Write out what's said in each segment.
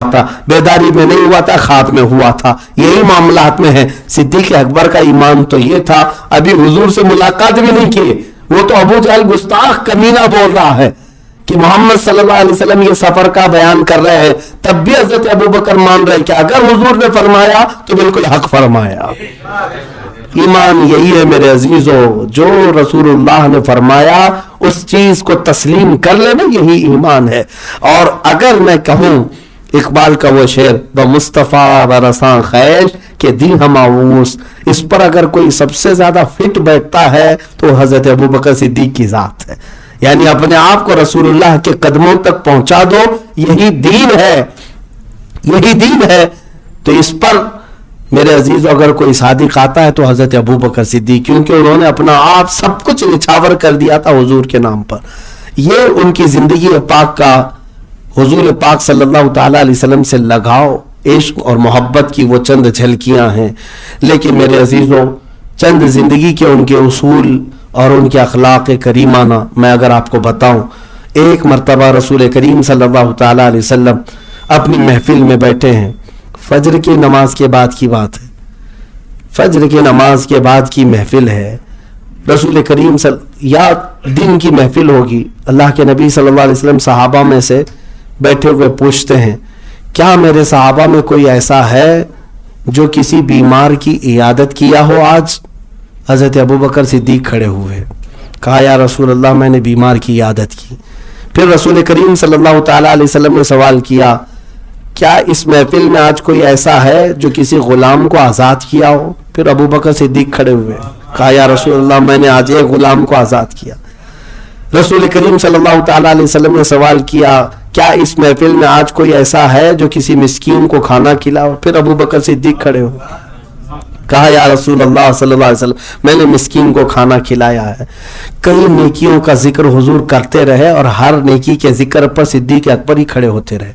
था, बेदारी में नहीं हुआ था, ख्वाब में हुआ था। यही मामलात में है। सिद्दीक अकबर का ईमान तो ये था, अभी हुजूर से मुलाकात भी नहीं की, वो तो अबू जहल गुस्ताख कमीना बोल रहा है कि मोहम्मद सल्लल्लाहु अलैहि वसल्लम ये सफर का बयान कर रहे हैं, तब भी हजरत अबू बकर मान रहे कि अगर हुजूर ने फरमाया तो बिल्कुल हक फरमाया। ईमान यही है मेरे अजीजों, जो रसूलुल्लाह ने फरमाया उस चीज को तस्लीम कर लेना, यही ईमान है। और अगर मैं कहूं इकबाल का वो शेर, ब मुस्तफ़ा बरसां खैश के दी हम आऊस, इस पर अगर कोई सबसे ज्यादा फिट बैठता है तो हजरत अबू बकर सिद्दीक की जात है। यानी अपने आप को रसूलुल्लाह के कदमों तक पहुंचा दो, यही दीन है, यही दीन है। तो इस पर मेरे अजीज अगर कोई सादिक आता है तो हजरत अबू बकर सिद्दीक, क्योंकि उन्होंने अपना आप सब कुछ निछावर कर दिया था हुजूर के नाम पर। ये उनकी जिंदगी पाक का हुजूर पाक सल्लल्लाहु ताला अलैहि वसल्लम से लगाव, इश्क और मोहब्बत की वो चंद झलकियां हैं। लेकिन मेरे अजीजों, चंद जिंदगी के उनके उसूल और उनके अखलाक करीमाना मैं अगर आपको बताऊं, एक मरतबा रसूल करीम सल्लल्लाहु ताला अलैहि वसल्लम अपनी महफिल में बैठे हैं, फजर की नमाज के बाद की बात है, फजर की नमाज के बाद की महफिल है, रसूल करीम या दिन की महफिल होगी। अल्लाह के नबी सल्लल्लाहु अलैहि वसल्लम सहाबा में से बैठे हुए पूछते हैं, क्या मेरे सहाबा में कोई ऐसा है जो किसी बीमार की इयादत किया हो आज? हजरत अबू बकर सिद्दीक खड़े हुए, कहा या रसूल अल्लाह, मैंने बीमार की इयादत की। फिर रसूल करीम सल्लल्लाहु ताला अलैहि वसल्लम ने सवाल किया, क्या इस महफिल में आज कोई ऐसा है जो किसी गुलाम को आज़ाद किया हो? फिर अबू बकर सिद्दीक खड़े हुए, कहा या रसूल अल्लाह, मैंने आज एक गुलाम को आज़ाद किया। रसूल करीम सल्लल्लाहु ताला अलैहि वसल्लम ने सवाल किया, क्या इस महफिल में आज कोई ऐसा है जो किसी मिस्कीन को खाना खिलाओ? फिर अबू बकर सिद्दीक खड़े हो, कहा या रसूल अल्लाह सल्लल्लाहु अलैहि वसल्लम, मैंने मिस्कीन को खाना खिलाया है। कई नेकियों का जिक्र हुजूर करते रहे और हर नेकी के जिक्र पर सिद्दीक अकबर ही खड़े होते रहे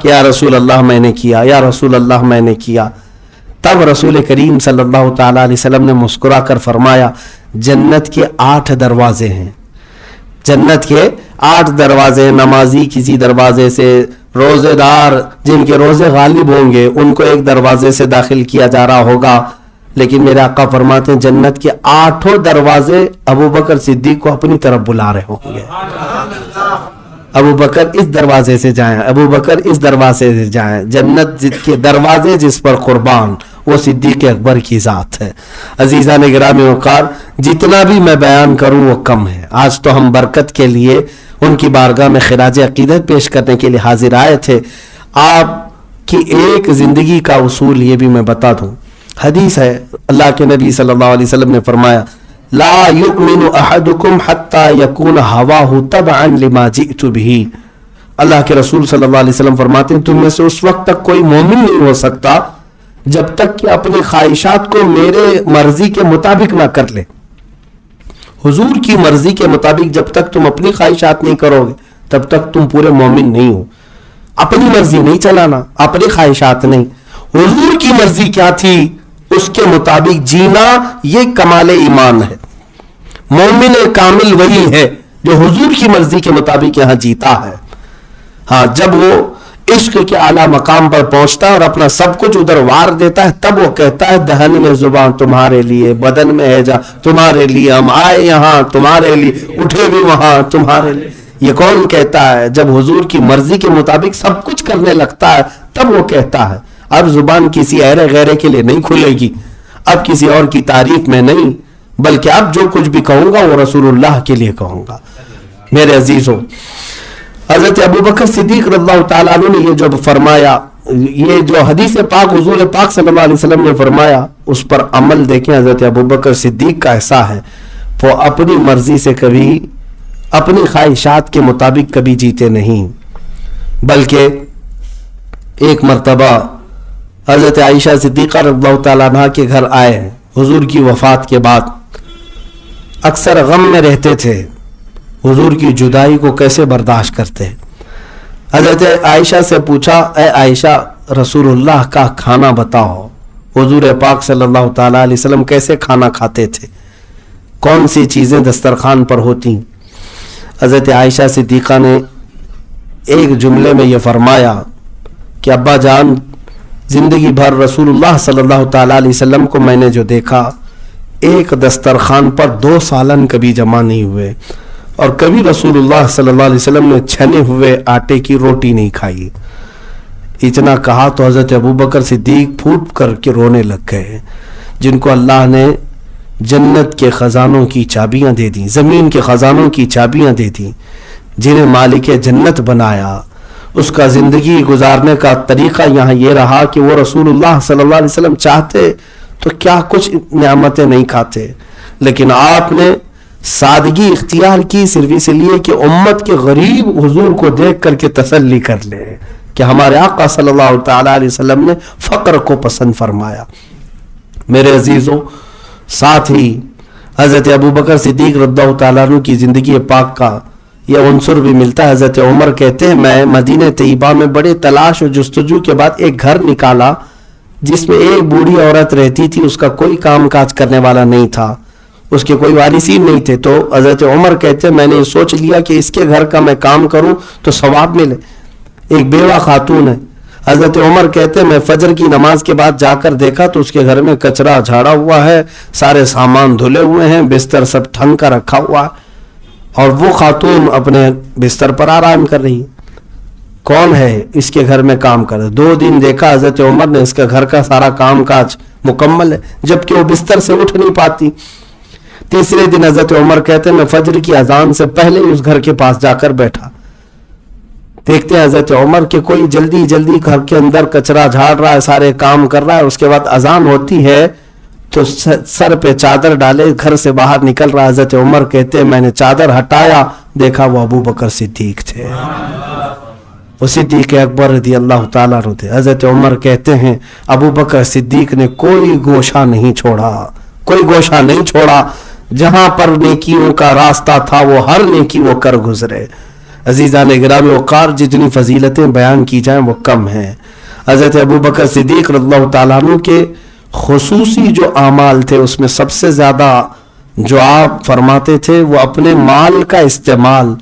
कि या रसूल अल्लाह मैंने किया, या रसूल अल्लाह मैंने किया। तब रसूल करीम सल्लल्लाहु ताला अलैहि वसल्लम ने मुस्कुरा कर फरमाया, जन्नत के 8 दरवाजे हैं, जन्नत के 8 दरवाजे, नमाजी किसी दरवाजे से, रोजेदार जिनके रोजे गालिब होंगे उनको एक दरवाजे से दाखिल किया जा रहा होगा। लेकिन मेरे आका फरमाते हैं जन्नत के 8 दरवाजे अबू बकर सिद्दीक को अपनी तरफ बुला रहे होंगे। अबू बकर इस दरवाजे से जाएं, अबू बकर इस दरवाजे से जाएं। जन्नत के दरवाजे जिस पर कुर्बान, वो सिद्दीक अकबर की जात है। अजीजा ने गिरामी वकार, जितना भी मैं बयान करूं वो कम है। आज तो हम बरकत के लिए उनकी बारगाह में खिराज अकीदत पेश करने के लिए हाजिर आए थे। आपकी एक जिंदगी का उसूल ये भी मैं बता दूं। हदीस है, अल्लाह के नबी सल्लल्लाहु अलैहि वसल्लम ने फरमाया, ला युमिनु अहदुकुम हत्ता यकून हवाहु तबअन लिमा जिअतु बिही। अल्लाह के रसूल सल्लल्लाहु अलैहि वसल्लम फरमाते हैं, तुम में से उस वक्त तक कोई मोमिन नहीं हो सकता जब तक कि अपनी ख्वाहिशात को मेरे मर्जी के मुताबिक ना कर ले। हुजूर की मर्जी के मुताबिक जब तक तुम अपनी ख्वाहिशात नहीं करोगे तब तक तुम पूरे मोमिन नहीं हो। अपनी मर्जी नहीं चलाना, अपनी ख्वाहिशात नहीं, हुजूर की मर्जी क्या थी उसके मुताबिक जीना, ये कमाले ईमान है। मोमिन कामिल वही है जो हुजूर की मर्जी के मुताबिक यहां जीता है। हाँ, जब वो इश्क के आला मकाम पर पहुंचता है और अपना सब कुछ उधर वार देता है, तब वो कहता है दहन में जुबान तुम्हारे लिए, बदन में है जा तुम्हारे लिए, हम आए यहां तुम्हारे लिए, उठे भी वहां तुम्हारे लिए। ये कौन कहता है? जब हुजूर की मर्जी के मुताबिक सब कुछ करने लगता है तब वो कहता है। अब जुबान किसी अहरे गैरे के लिए नहीं खुलेगी, अब किसी और की तारीफ में नहीं, बल्कि अब जो कुछ भी कहूंगा वो रसूलुल्लाह के लिए कहूंगा। मेरे अजीजों, हजरत अबू बकर सिद्दीक रज़ियल्लाहु ताला अन्हु ने ये जो फरमाया, ये जो हदीस पाक हुजूर पाक सल्लल्लाहु अलैहि वसल्लम ने फरमाया, उस पर अमल देखें। हजरत अबू बकर सिद्दीक का ऐसा है, वो अपनी मर्जी से कभी अपनी ख्वाहिशात के मुताबिक कभी जीते नहीं, बल्कि एक मरतबा हजरत आयशा सिद्दीक़ा रज़ियल्लाहु ताला अन्हा के घर आए हैं हुजूर की वफात के बाद। अक्सर गम में रहते थे, हुजूर की जुदाई को कैसे बर्दाश्त करते। हजरत आयशा से पूछा, ए आयशा, रसूलुल्लाह का खाना बताओ, हुजूर पाक सल्लल्लाहु ताला अलैहि वसल्लम कैसे खाना खाते थे, कौन सी चीज़ें दस्तरखान पर होती। हजरत आयशा सिद्दीक़ा ने एक जुमले में यह फरमाया کہ अब्बा जान जिंदगी भर रसूलुल्लाह सल्लल्लाहु ताला अलैहि वसल्लम को मैंने जो देखा, एक दस्तरखान पर 2 सालन कभी जमा नहीं हुए और कभी रसूलुल्लाह सल्लल्लाहु अलैहि वसल्लम ने छने हुए आटे की रोटी नहीं खाई। इतना कहा तो हजरत अबू बकर सिद्दीक फूट करके रोने लग गए, जिनको अल्लाह ने जन्नत के खजानों की चाबियां दे दी, जमीन के खजानों की चाबियां दे दी, जिन्हें मालिक जन्नत बनाया। उसका जिंदगी गुजारने का तरीका यहाँ ये रहा कि वो रसूलुल्लाह सल्लल्लाहु अलैहि वसल्लम चाहते तो क्या कुछ नेमतें नहीं खाते, लेकिन आपने सादगी इख्तियार की सिर्फ इसलिए कि उम्मत के गरीब हुजूर को देख करके तसल्ली कर ले कि हमारे आका सल्लल्लाहु ताला अलैहि वसल्लम ने फक्र को पसंद फरमाया। मेरे अजीजों, साथ ही हजरत अबू बकर सिद्दीक रज़ियल्लाहु ताला अन्हु की जिंदगी पाक का यह उन्सुर भी मिलता है। हजरत उमर कहते हैं, मैं मदीने तैयबा में बड़े तलाश और जुस्तजू के बाद एक घर निकाला जिसमें एक बूढ़ी औरत रहती थी, उसका कोई काम काज करने वाला नहीं था, उसके कोई वारिसीन नहीं थे। तो हजरत उमर कहते हैं, मैंने सोच लिया कि इसके घर का मैं काम करूं तो सवाब मिले। एक बेवा खातून है। हजरत उमर कहते हैं, मैं फजर की नमाज के बाद जाकर देखा तो उसके घर में कचरा झाड़ा हुआ है, सारे सामान धुले हुए हैं, बिस्तर सब ठंग का रखा हुआ है और वो खातून अपने बिस्तर पर आराम कर रही है। कौन है इसके घर में काम कर? 2 दिन देखा हजरत उमर ने, इसके घर का सारा काम काज मुकम्मल है, जबकि वो बिस्तर से उठ नहीं पाती। तीसरे दिन हजरत उमर कहते हैं, मैं फजर की अजान से पहले उस घर के पास जाकर बैठा। देखते हैं हजरत उमर के कोई जल्दी जल्दी घर के अंदर कचरा झाड़ रहा है, सारे काम कर रहा है। उसके बाद अजान होती है तो सर पे चादर डाले घर से बाहर निकल रहा है। हजरत उमर कहते हैं, मैंने चादर हटाया, देखा वो अबू बकर सिद्दीक थे, वो सिद्दीक अकबर रज़ियल्लाहु ताला अन्हु थे। हजरत उमर कहते हैं, अबू बकर सिद्दीक ने कोई गोशा नहीं छोड़ा, कोई गोशा नहीं छोड़ा, जहां पर नेकियों का रास्ता था वो हर नेकी वो कर गुजरे। अजीज़ान गिरामी वक़ार, जितनी फजीलतें बयान की जाएं वो कम हैं। हजरत अबू बकर सिद्दीक रज़ियल्लाहु ताला अन्हु के खुसूसी जो आमाल थे उसमें सबसे ज्यादा जो आप फरमाते थे वो अपने माल का इस्तेमाल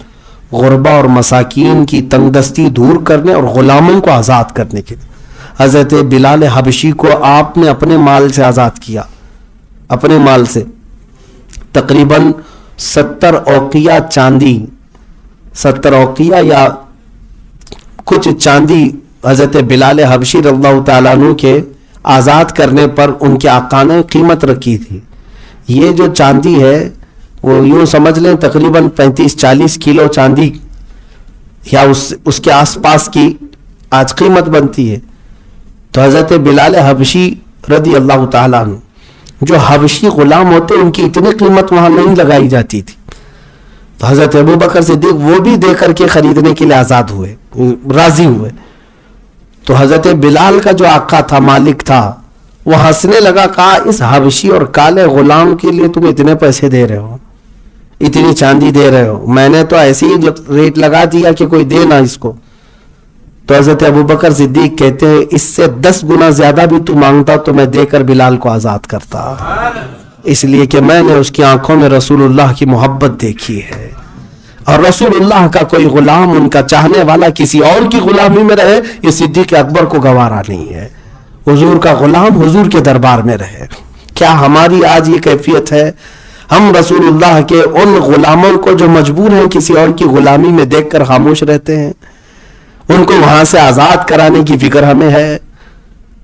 गुरबा और मसाकीन की तंगदस्ती दूर करने और गुलामों को आज़ाद करने के लिए। हजरत बिलाल हबशी को आपने अपने माल से आज़ाद किया, अपने माल से तकरीबन 70 औकिया चांदी, 70 औकिया या कुछ चांदी हजरत बिलाल हबशी रज़ियल्लाहु ताला अन्हु के आज़ाद करने पर उनके आका ने कीमत रखी थी। ये जो चांदी है वो यूं समझ लें तकरीबन 35-40 किलो चांदी या उसके आसपास की आज कीमत बनती है। तो हजरत बिलाल हबशी रज़ियल्लाहु ताला अन्हु, जो हबशी गुलाम होते उनकी इतनी कीमत वहां नहीं लगाई जाती थी। तो हजरत अबू बकर सिद्दीक वो भी दे करके खरीदने के लिए आज़ाद हुए, राजी हुए। तो हजरत बिलाल का जो आका था, मालिक था, वो हंसने लगा, कहा इस हबशी और काले गुलाम के लिए तुम इतने पैसे दे रहे हो, इतनी चांदी दे रहे हो, मैंने तो ऐसे ही रेट लगा दिया कि कोई दे ना इसको। तो हजरत अबू बकर सिद्दीक कहते हैं, इससे 10 गुना ज्यादा भी तू मांगता तो मैं देकर बिलाल को आजाद करता, इसलिए कि मैंने उसकी आंखों में रसूलुल्लाह की मोहब्बत देखी है और रसूलुल्लाह का कोई गुलाम, उनका चाहने वाला किसी और की गुलामी में रहे, ये सिद्दीक अकबर को गवारा नहीं है। हुजूर का गुलाम हुजूर के दरबार में रहे। क्या हमारी आज ये कैफियत है? हम रसूलुल्लाह के उन गुलामों को जो मजबूर हैं किसी और की गुलामी में देखकर खामोश रहते हैं, उनको वहां से आजाद कराने की फिक्र हमें है।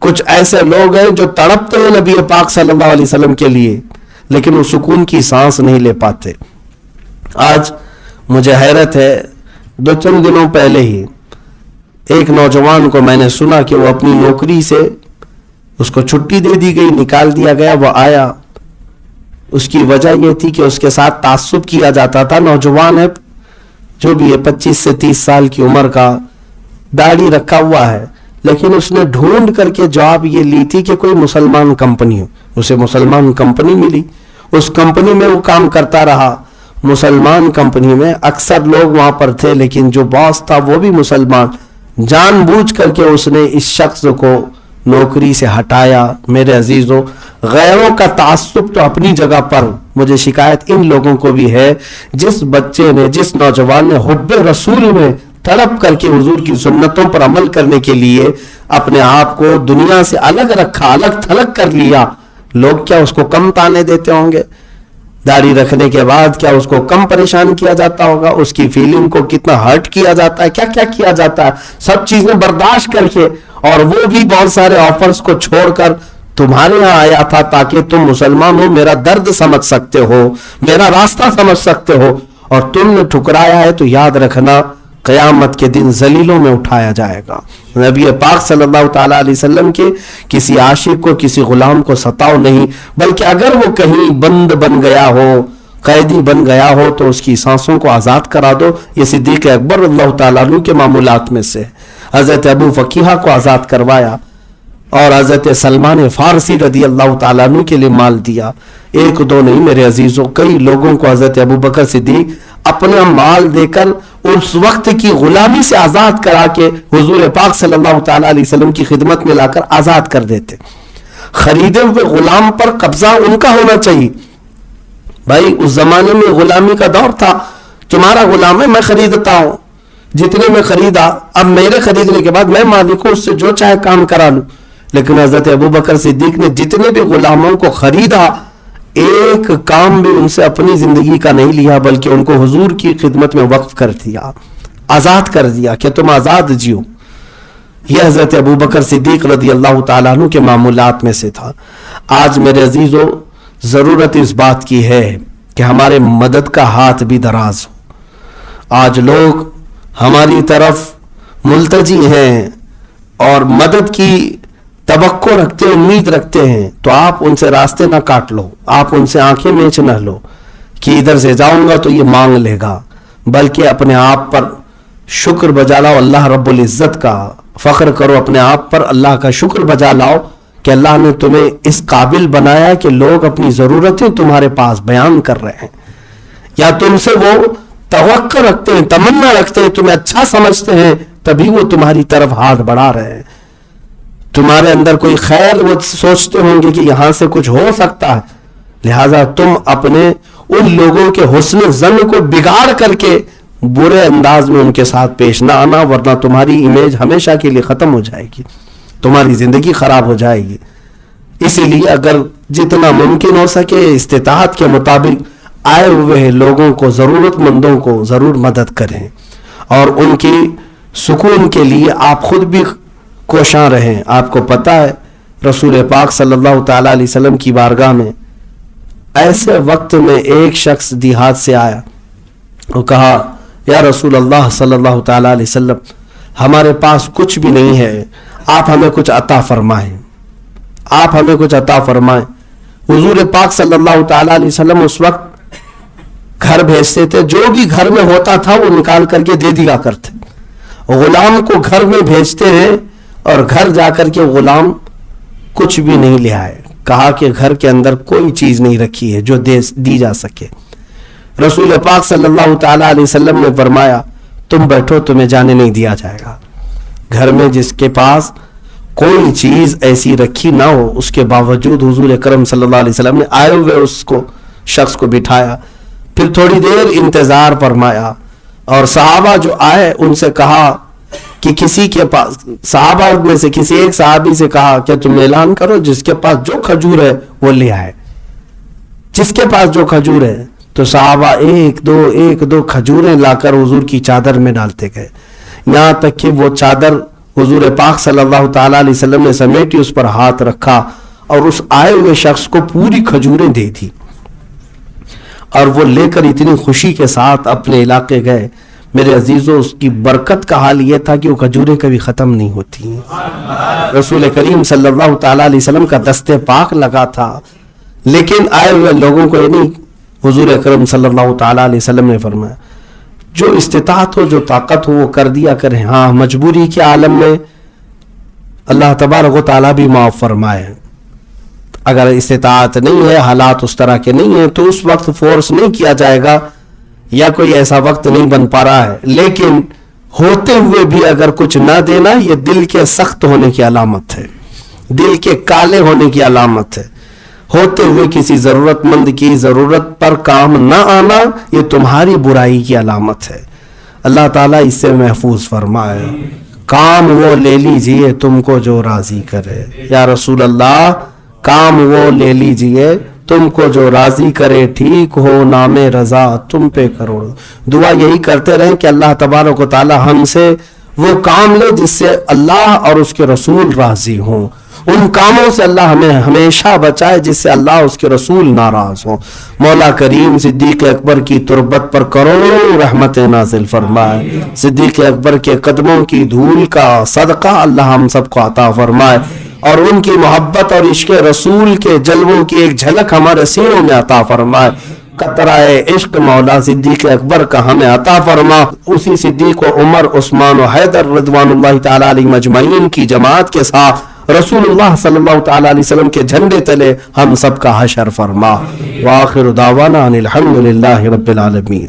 कुछ ऐसे लोग हैं जो तड़पते हैं नबी पाक सल्लल्लाहु अलैहि वसल्लम के लिए, लेकिन वो सुकून की सांस नहीं ले पाते। आज मुझे हैरत है, 2-3 दिनों पहले ही एक नौजवान को मैंने सुना कि वो अपनी नौकरी से उसको छुट्टी दे दी गई, निकाल दिया गया। वो आया, उसकी वजह यह थी कि उसके साथ तासुब किया जाता था। नौजवान है, जो भी है 25 से 30 साल की उम्र का, दाढ़ी रखा हुआ है, लेकिन उसने ढूंढ करके जॉब ये ली थी कि कोई मुसलमान कंपनी हो। उसे मुसलमान कंपनी मिली, उस कंपनी में वो काम करता रहा। मुसलमान कंपनी में अक्सर लोग वहां पर थे, लेकिन जो बॉस था वो भी मुसलमान। जानबूझ करके उसने इस शख्स को नौकरी से हटाया। मेरे अजीजों, गैरों का तासुब तो अपनी जगह पर, मुझे शिकायत इन लोगों को भी है जिस बच्चे ने, जिस नौजवान ने हुब्बे रसूल में तड़प करके हुजूर की सुन्नतों पर अमल करने के लिए अपने आप को दुनिया से अलग रखा, अलग थलग कर लिया, लोग क्या उसको कम ताने देते होंगे? दाढ़ी रखने के बाद क्या उसको कम परेशान किया जाता होगा? उसकी फीलिंग को कितना हर्ट किया जाता है, क्या क्या किया जाता है, सब चीजें बर्दाश्त करके, और वो भी बहुत सारे ऑफर्स को छोड़कर तुम्हारे यहाँ आया था ताकि तुम मुसलमान हो, मेरा दर्द समझ सकते हो, मेरा रास्ता समझ सकते हो, और तुमने ठुकराया है तो याद रखना क़यामत के दिन जलीलों में उठाया जाएगा। नबी पाक सल्लल्लाहु ताला अलैहि वसल्लम के किसी आशिक को, किसी गुलाम को सताओ नहीं, बल्कि अगर वो कहीं बंद बन गया हो, कैदी बन गया हो, तो उसकी सांसों को आज़ाद करा दो। ये सिद्दीक़ अकबर अल्लाह ताला अन्हु के मामूलात में से। हज़रत अबू फकीहा को आज़ाद करवाया और हज़रत सलमान फारसी रदी अल्लाह ताला अन्हु के लिए माल दिया। एक दो नहीं मेरे अजीजों, कई लोगों को हज़रत अबू बकर सिद्दीक़ अपना माल देकर उस वक्त की गुलामी से आजाद करा के हुजूर पाक सल्लल्लाहु ताला अलैहि वसल्लम की खिदमत में लाकर आजाद कर देते। खरीदे हुए गुलाम पर कब्जा उनका होना चाहिए। भाई उस जमाने में गुलामी का दौर था, तुम्हारा गुलाम है, मैं खरीदता हूं, जितने में खरीदा, अब मेरे खरीदने के बाद मैं मालिक हूं, उससे जो चाहे काम करा लूं। लेकिन हजरत अबू बकर सिद्दीक ने जितने भी गुलामों को खरीदा, एक काम भी उनसे अपनी जिंदगी का नहीं लिया, बल्कि उनको हुजूर की खिदमत में वक्फ कर दिया, आजाद कर दिया कि तुम आजाद जियो। यह हजरत अबू बकर सिद्दीक रदी अल्लाह ताला अन्हु के मामूलात में से था। आज मेरे अजीजों, जरूरत इस बात की है कि हमारे मदद का हाथ भी दराज हो। आज लोग हमारी तरफ मुल्तजी हैं और मदद की तवक्को रखते हैं, उम्मीद रखते हैं, तो आप उनसे रास्ते ना काट लो, आप उनसे आंखें मेच न लो कि इधर से जाऊंगा तो ये मांग लेगा, बल्कि अपने आप पर शुक्र बजा लाओ, अल्लाह रब्बुल इज्जत का फख्र करो, अपने आप पर अल्लाह का शुक्र बजा लाओ कि अल्लाह ने तुम्हें इस काबिल बनाया कि लोग अपनी जरूरतें तुम्हारे पास बयान कर रहे हैं, या तुमसे वो तवक्को रखते हैं, तमन्ना रखते हैं, तुम्हें अच्छा समझते हैं, तभी वो तुम्हारी तरफ हाथ बढ़ा रहे हैं। तुम्हारे अंदर कोई खैर वो सोचते होंगे कि यहां से कुछ हो सकता है, लिहाजा तुम अपने उन लोगों के हुस्न ज़न को बिगाड़ करके बुरे अंदाज में उनके साथ पेश ना आना, वरना तुम्हारी इमेज हमेशा के लिए खत्म हो जाएगी, तुम्हारी जिंदगी खराब हो जाएगी। इसीलिए अगर जितना मुमकिन हो सके इस्तिताअत के मुताबिक आए हुए लोगों को, जरूरतमंदों को जरूर मदद करें, और उनकी सुकून के लिए आप खुद भी कोशां रहें। आपको पता है रसूल पाक सल्लल्लाहु ताला अलैहि वसल्लम की बारगाह में ऐसे वक्त में एक शख्स देहात से आया, वो कहा, या रसूल अल्लाह सल्लल्लाहु ताला अलैहि वसल्लम, हमारे पास कुछ भी नहीं है, आप हमें कुछ अता फरमाएं, आप हमें कुछ अता फरमाएं। हुजूर पाक सल्लल्लाहु ताला अलैहि वसल्लम उस वक्त घर भेजते थे, जो भी घर में होता था वो निकाल करके दे दिया करते। गुलाम को घर में भेजते हैं और घर जाकर के गुलाम कुछ भी नहीं ले आए, कहा कि घर के अंदर कोई चीज नहीं रखी है जो दी जा सके। रसूल पाक सल्लल्लाहु ताला अलैहि वसल्लम ने फरमाया, तुम बैठो, तुम्हें जाने नहीं दिया जाएगा। घर में जिसके पास कोई चीज ऐसी रखी ना हो, उसके बावजूद हुजूर अकरम सल्लल्लाहु अलैहि वसल्लम ने आए हुए उसको शख्स को बिठाया, फिर थोड़ी देर इंतजार फरमाया, और सहाबा जो आए उनसे कहा कि किसी के पास, सहाबा में से किसी एक सहाबी से कहा कि तुम ऐलान करो जिसके पास जो खजूर है वो ले आए, जिसके पास जो खजूर है। तो सहाबा एक दो खजूरें लाकर हुजूर की चादर में डालते गए, यहां तक कि वो चादर हुजूर पाक सल्लल्लाहु ताला अलैहि वसल्लम ने समेटी, उस पर हाथ रखा और उस आए हुए शख्स को पूरी खजूरें दे दी, और वो लेकर इतनी खुशी के साथ अपने इलाके गए। मेरे अजीजों, उसकी बरकत का हाल यह था कि वो खजूरें कभी खत्म नहीं होती। रसूल करीम सल्लल्लाहु ताला अलैहि वसल्लम का दस्ते पाक लगा था, लेकिन आए हुए लोगों को नहीं, हुजूर अकरम सल्लल्लाहु ताला अलैहि वसल्लम ने फरमाया, जो इस्तिताअत हो, जो ताकत हो, वो कर दिया करें। हाँ, मजबूरी के आलम में अल्लाह तबारक व तआला भी माफ फरमाए। अगर इस्तिताअत नहीं है, हालात उस तरह के नहीं है, तो उस वक्त फोर्स नहीं किया जाएगा, या कोई ऐसा वक्त नहीं बन पा रहा है। लेकिन होते हुए भी अगर कुछ ना देना, ये दिल के सख्त होने की अलामत है, दिल के काले होने की अलामत है। होते हुए किसी जरूरतमंद की जरूरत पर काम ना आना, ये तुम्हारी बुराई की अलामत है। اللہ تعالیٰ اس سے محفوظ فرمائے. کام وہ لے لیجئے تم کو جو راضی کرے. یا رسول اللہ کام وہ لے لیجئے تم کو جو راضی کرے، ٹھیک ہو نام رضا تم پہ کروڑ. دعا یہی کرتے رہیں کہ اللہ تبارک و تعالی ہم سے وہ کام لے جس سے اللہ اور اس کے رسول راضی ہوں. ان کاموں سے اللہ ہمیں ہمیشہ بچائے جس سے اللہ اس کے رسول ناراض ہوں. مولا کریم صدیق اکبر کی تربت پر کروڑوں رحمت نازل فرمائے. صدیق اکبر کے قدموں کی دھول کا صدقہ اللہ ہم سب کو عطا فرمائے، اور ان کی محبت اور عشق رسول کے جلووں کی ایک جھلک ہمارے سینوں میں عطا فرمائے. قطرہ عشق مولا صدیق اکبر کا ہمیں عطا فرما. اسی صدیق و عمر عثمان و حیدر رضوان اللہ تعالی علیہ مجمعین کی جماعت کے ساتھ رسول اللہ صلی اللہ تعالی علیہ وسلم کے جھنڈے تلے ہم سب کا حشر فرما. وآخر دعوانا ان الحمد للہ رب العالمین.